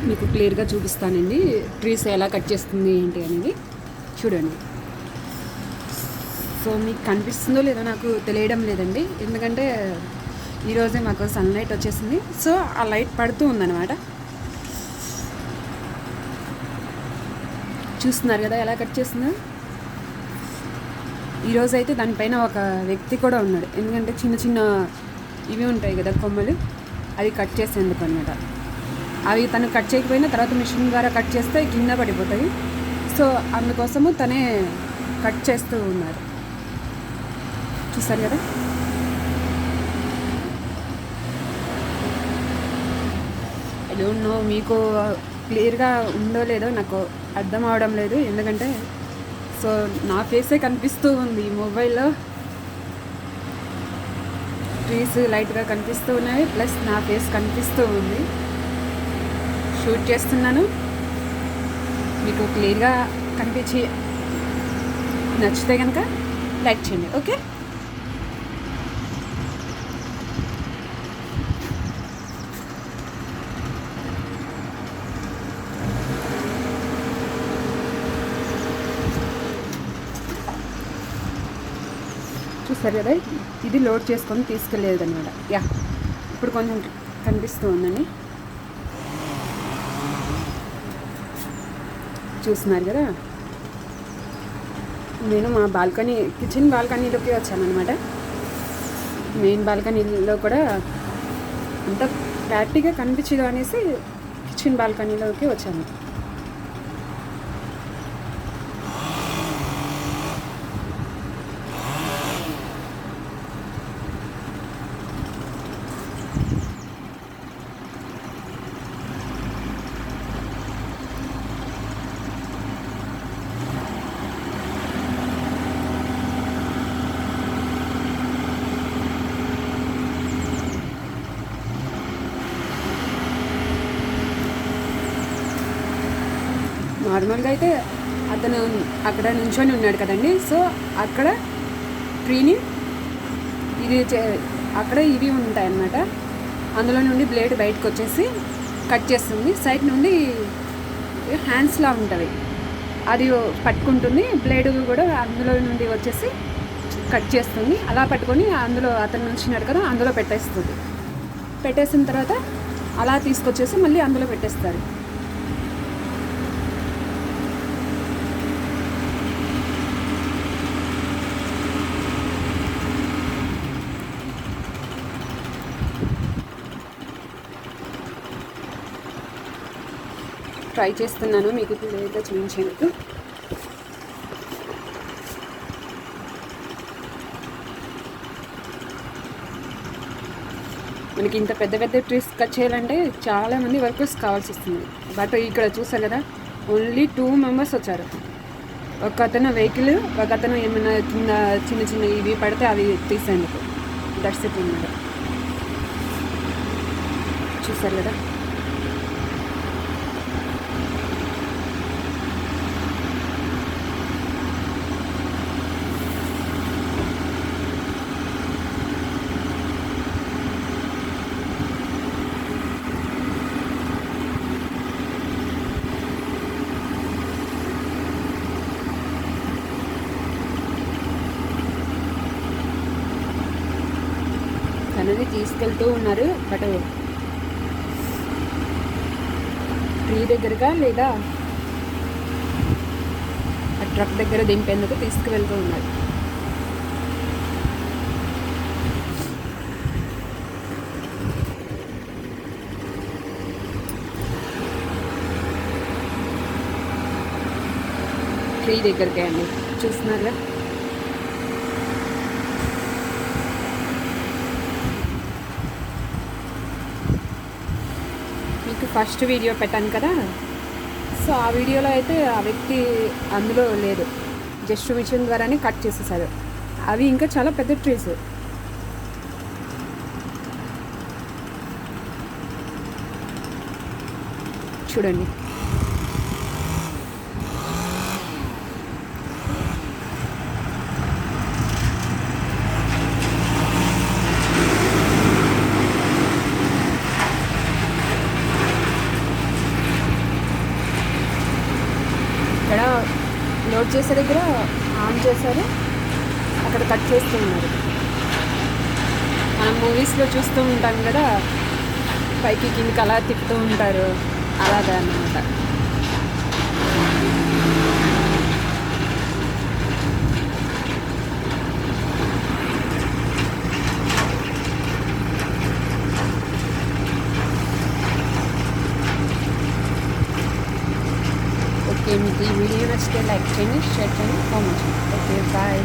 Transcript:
మీకు క్లియర్గా చూపిస్తానండి ట్రీస్ ఎలా కట్ చేస్తుంది ఏంటి అనేది చూడండి. సో మీకు కనిపిస్తుందో లేదో నాకు తెలియడం లేదండి, ఎందుకంటే ఈరోజే మాకు సన్లైట్ వచ్చేసింది. సో ఆ లైట్ పడుతూ ఉందన్నమాట. చూస్తున్నారు కదా ఎలా కట్ చేస్తుందో. ఈరోజు అయితే దానిపైన ఒక వ్యక్తి కూడా ఉన్నాడు, ఎందుకంటే చిన్న చిన్న ఇవి ఉంటాయి కదా కొమ్మలు, అవి కట్ చేసేందుకు అనమాట. అవి తను కట్ చేయకపోయినా తర్వాత మిషన్ ద్వారా కట్ చేస్తే కింద పడిపోతాయి. సో అందుకోసము తనే కట్ చేస్తూ ఉన్నారు. చూసారు కదా. ఐ డోంట్ నో మీకు క్లియర్గా ఉందో లేదో నాకు అర్థం అవడం లేదు, ఎందుకంటే సో నా ఫేసే కనిపిస్తూ ఉంది ఈ మొబైల్లో. ట్రీస్ లైట్గా కనిపిస్తూ ఉన్నాయి, ప్లస్ నా ఫేస్ కనిపిస్తూ ఉంది. షూట్ చేస్తున్నాను, మీకు క్లియర్గా కనిపించి నచ్చితే కనుక లైక్ చేయండి. ఓకే, చూసారు కదా, ఇది లోడ్ చేసుకొని తీసుకెళ్ళేది అనమాట. యా, ఇప్పుడు కొంచెం కనిపిస్తూ ఉందండి. చూస్తున్నారు కదా. నేను మా బాల్కనీ, కిచెన్ బాల్కనీలోకి వచ్చాను అనమాట. మెయిన్ బాల్కనీలో కూడా అంత క్లారిటీగా కనిపించదు అనేసి కిచెన్ బాల్కనీలోకి వచ్చాను. నార్మల్గా అయితే అతను అక్కడ నించొని ఉన్నాడు కదండి. సో అక్కడ ట్రీని ఇది అక్కడ ఇవి ఉంటాయన్నమాట, అందులో నుండి బ్లేడ్ బయటకు వచ్చేసి కట్ చేస్తుంది. సైడ్ నుండి హ్యాండ్స్లా ఉంటుంది, అది పట్టుకుంటుంది. బ్లేడ్ కూడా అందులో నుండి వచ్చేసి కట్ చేస్తుంది. అలా పట్టుకొని అందులో అతను నుంచున్నాడు కదా, అందులో పెట్టేస్తుంది. పెట్టేసిన తర్వాత అలా తీసుకొచ్చేసి మళ్ళీ అందులో పెట్టేస్తారు. ట్రై చేస్తున్నాను మీకు క్లియర్గా చూపించేందుకు. మనకి ఇంత పెద్ద పెద్ద ట్రీస్ కట్ చేయాలంటే చాలామంది వర్కర్స్ కావాల్సి వస్తుంది. బట్ ఇక్కడ చూసారు కదా, ఓన్లీ 2 మెంబర్స్ వచ్చారు. ఒక అతను వెహికల్, ఒక అతను ఏమైనా కింద చిన్న చిన్న ఇవి పడితే అవి తీసేందుకు. దట్స్ ఇట్ అన్నమాట. చూసారు కదా. తనని తీసుకెళ్తూ ఉన్నారు, బట్ ట్రీ దగ్గరగా లేదా ఆ ట్రక్ దగ్గర దింపేందుకు తీసుకువెళ్తూ ఉన్నారు. ట్రీ దగ్గరికి అండి, చూస్తున్నారుగా. ఫస్ట్ వీడియో పెట్టాను కదా, సో ఆ వీడియోలో అయితే ఆ వ్యక్తి అందులో లేదు, జస్ట్ మిషన్ ద్వారానే కట్ చేసేసారు. అవి ఇంకా చాలా పెద్ద ట్రీస్. చూడండి. చేసే దగ్గర ఆన్ చేశారు, అక్కడ కట్ చేస్తూ ఉన్నారు. మనం మూవీస్లో చూస్తూ ఉంటాం కదా, పైకి కిందికి అలా తిప్పుతూ ఉంటారు, అలాగా అన్నమాట. ఓకే, మీకు ఈ వీడియో నచ్చితే లైక్ చేయండి, షేర్ చేయండి, కామెంట్ చేయండి. Okay, bye.